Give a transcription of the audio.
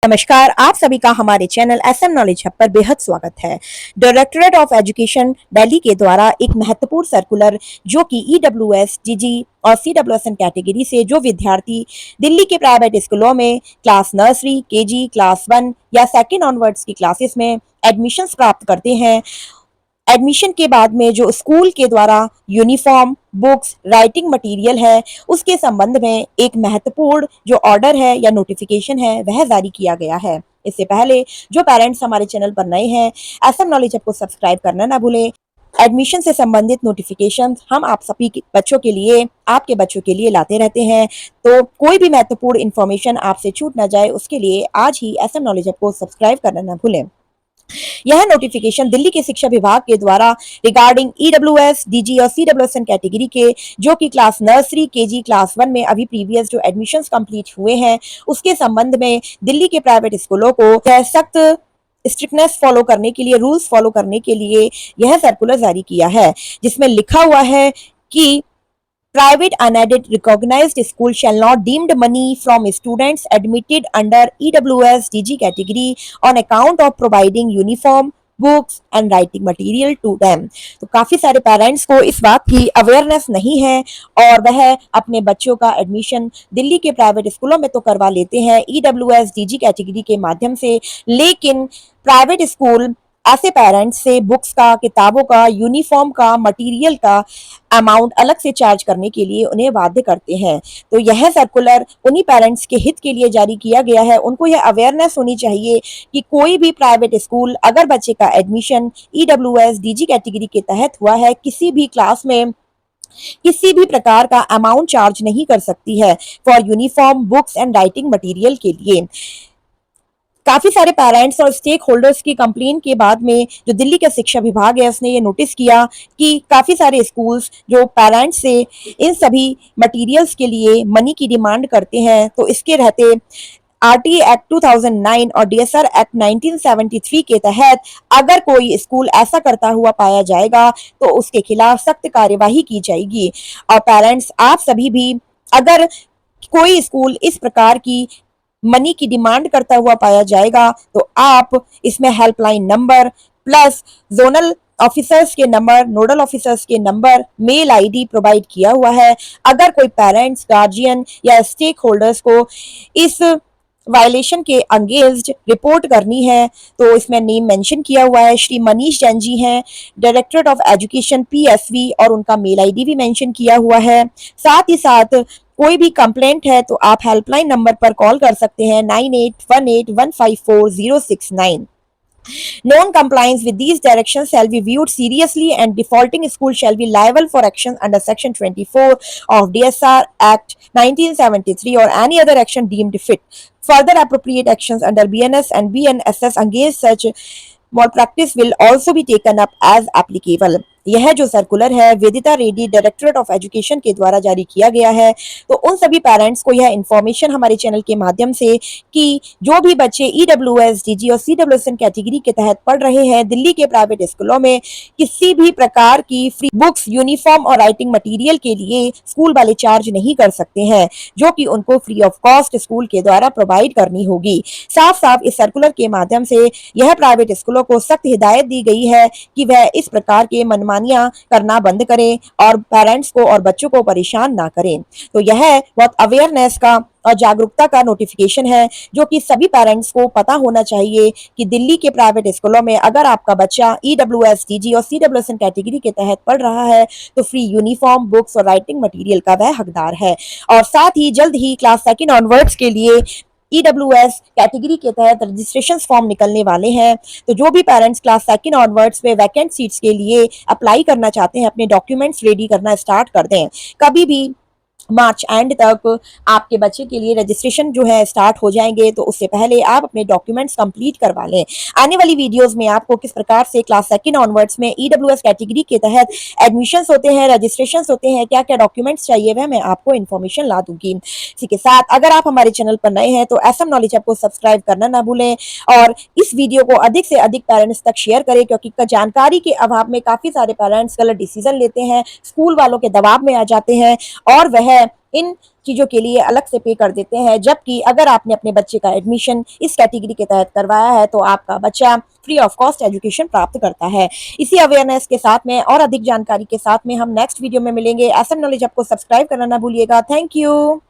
नमस्कार, आप सभी का हमारे चैनल एसएम नॉलेज हब पर बेहद स्वागत है। डायरेक्टरेट ऑफ एजुकेशन दिल्ली के द्वारा एक महत्वपूर्ण सर्कुलर जो कि ईडब्ल्यूएस, जीजी और सीडब्ल्यूएसएन कैटेगरी से जो विद्यार्थी दिल्ली के प्राइवेट स्कूलों में क्लास नर्सरी, केजी, क्लास 1 या सेकेंड ऑनवर्ड्स की क्लासेस में एडमिशंस प्राप्त करते हैं, एडमिशन के बाद में जो स्कूल के द्वारा यूनिफॉर्म, बुक्स, राइटिंग मटेरियल है, उसके संबंध में एक महत्वपूर्ण जो ऑर्डर है या नोटिफिकेशन है वह जारी किया गया है। इससे पहले जो पेरेंट्स हमारे चैनल पर नए हैं, एसएम नॉलेज को सब्सक्राइब करना ना भूलें। एडमिशन से संबंधित नोटिफिकेशन हम आप सभी बच्चों के लिए, आपके बच्चों के लिए लाते रहते हैं, तो कोई भी महत्वपूर्ण इन्फॉर्मेशन आपसे छूट ना जाए उसके लिए आज ही एसएम नॉलेज को सब्सक्राइब करना ना भूलें। यह नोटिफिकेशन दिल्ली के शिक्षा विभाग के द्वारा रिगार्डिंग ईडब्ल्यूएस, डीजी और सीडब्ल्यूएसएन कैटेगरी के जो कि क्लास नर्सरी, केजी, क्लास 1 में अभी प्रीवियस जो एडमिशंस कंप्लीट हुए हैं उसके संबंध में दिल्ली के प्राइवेट स्कूलों को सख्त स्ट्रिक्टनेस फॉलो करने के लिए, रूल्स फॉलो करने के लिए यह सर्कुलर जारी किया है, जिसमें लिखा हुआ है कि private unaided recognized school shall not deemed money from students admitted under EWS DG category on account of providing uniform, books and writing material to them. तो काफी सारे पेरेंट्स को इस बात की अवेयरनेस नहीं है और वह अपने बच्चों का एडमिशन दिल्ली के प्राइवेट स्कूलों में तो करवा लेते हैं ईडब्ल्यूएस डीजी कैटेगरी के माध्यम से, लेकिन प्राइवेट स्कूल ऐसे पेरेंट्स से बुक्स का, किताबों का, यूनिफॉर्म का, मटेरियल का अमाउंट अलग से चार्ज करने के लिए उन्हें बाध्य करते हैं। तो यह सर्कुलर उन्हीं पेरेंट्स के हित के लिए जारी किया गया है। उनको यह अवेयरनेस होनी चाहिए कि कोई भी प्राइवेट स्कूल अगर बच्चे का एडमिशन ईडब्ल्यूएस डीजी कैटेगरी के तहत हुआ है, किसी भी क्लास में किसी भी प्रकार का अमाउंट चार्ज नहीं कर सकती है for uniform, books and writing material के लिए। काफी सारे पेरेंट्स और स्टेक होल्डर्स की कंप्लेन के बाद में जो दिल्ली का शिक्षा विभाग है उसने ये नोटिस किया कि काफी सारे स्कूल्स जो पेरेंट्स से इन सभी मटेरियल्स के लिए मनी की डिमांड करते हैं, तो इसके रहते आरटीए एक्ट 2009 और डीएसआर एक्ट 1973 के तहत अगर कोई स्कूल ऐसा करता हुआ पाया जाएगा तो उसके खिलाफ सख्त कार्यवाही की जाएगी। और पेरेंट्स, आप सभी भी अगर कोई स्कूल इस प्रकार की मनी की डिमांड करता हुआ पाया जाएगा तो आप इसमें helpline number plus zonal officers के नंबर, नोडल ऑफिसर्स के नंबर, मेल आईडी प्रोवाइड किया हुआ है। अगर कोई पेरेंट्स, गार्जियन या स्टेक होल्डर्स को इस वायलेशन के अगेंस्ट रिपोर्ट करनी है तो इसमें नेम मेंशन किया हुआ है। श्री मनीष जैन जी हैं, डायरेक्टरेट ऑफ एजुकेशन पीएसवी, और उनका मेल आईडी भी मेंशन किया हुआ है। साथ ही साथ कोई भी कंप्लेंट है तो आप हेल्पलाइन नंबर पर कॉल कर सकते हैं 9818154069। Non-compliance with these directions shall be viewed seriously and defaulting school shall be liable for action under Section 24 of DSR Act 1973 or any other action deemed fit. Further appropriate actions under BNS and BNSS against such malpractice will also be taken up as applicable. यह जो circular है वेदिता Reddy, directorate of education के द्वारा जारी किया गया है। तो उन सभी पेरेंट्स को यह इन्फॉर्मेशन हमारे चैनल के माध्यम से कि जो भी बच्चे ईडब्ल्यूएस, डीजी और सीडब्ल्यूएसएन कैटेगरी के तहत पढ़ रहे हैं दिल्ली के प्राइवेट स्कूलों में, किसी भी प्रकार की फ्री बुक्स, यूनिफॉर्म और राइटिंग मटीरियल के लिए स्कूल वाले चार्ज नहीं कर सकते हैं, जो कि उनको फ्री ऑफ कॉस्ट स्कूल के द्वारा प्रोवाइड करनी होगी। साफ साफ इस सर्कुलर के माध्यम से यह प्राइवेट स्कूलों को सख्त हिदायत दी गई है कि वह इस प्रकार के करना बंद करें और पेरेंट्स को और बच्चों को परेशान ना करें। तो यह बहुत अवेयरनेस का और जागरूकता का नोटिफिकेशन है जो कि सभी पेरेंट्स को पता होना चाहिए कि दिल्ली के प्राइवेट स्कूलों में अगर आपका बच्चा ईडब्ल्यूएस, डीजी और सीडब्ल्यूएसएन कैटेगरी के तहत पढ़ रहा है तो फ्री यूनिफॉर्म, बुक्स और राइटिंग मटेरियल का वह हकदार है। और साथ ही जल्द ही क्लास सेकेंड ऑनवर्ड्स के लिए ईडब्ल्यूएस कैटेगरी के तहत रजिस्ट्रेशन फॉर्म निकलने वाले हैं। तो जो भी पेरेंट्स क्लास सेकेंड ऑनवर्ड्स में वैकेंट सीट्स के लिए अप्लाई करना चाहते हैं, अपने डॉक्यूमेंट्स रेडी करना स्टार्ट कर दें। कभी भी मार्च एंड तक आपके बच्चे के लिए रजिस्ट्रेशन जो है स्टार्ट हो जाएंगे, तो उससे पहले आप अपने डॉक्यूमेंट्स कंप्लीट करवा लें। आने वाली वीडियोस में आपको किस प्रकार से क्लास सेकेंड ऑनवर्ड्स में ईडब्ल्यूएस कैटेगरी के तहत एडमिशंस होते हैं, रजिस्ट्रेशंस होते हैं, क्या क्या डॉक्यूमेंट्स चाहिए वह मैं आपको इन्फॉर्मेशन ला दूंगी। इसी के साथ अगर आप हमारे चैनल पर नए हैं तो एसएम नॉलेज आपको सब्सक्राइब करना ना भूलें और इस वीडियो को अधिक से अधिक पेरेंट्स तक शेयर करें, क्योंकि जानकारी के अभाव में काफी सारे पेरेंट्स गलत डिसीजन लेते हैं, स्कूल वालों के दबाव में आ जाते हैं और वह इन चीजों के लिए अलग से पे कर देते हैं, जबकि अगर आपने अपने बच्चे का एडमिशन इस कैटेगरी के तहत करवाया है तो आपका बच्चा फ्री ऑफ कॉस्ट एजुकेशन प्राप्त करता है। इसी अवेयरनेस के साथ में और अधिक जानकारी के साथ में हम नेक्स्ट वीडियो में मिलेंगे। एसएम नॉलेज आपको सब्सक्राइब करना ना भूलिएगा। Thank you.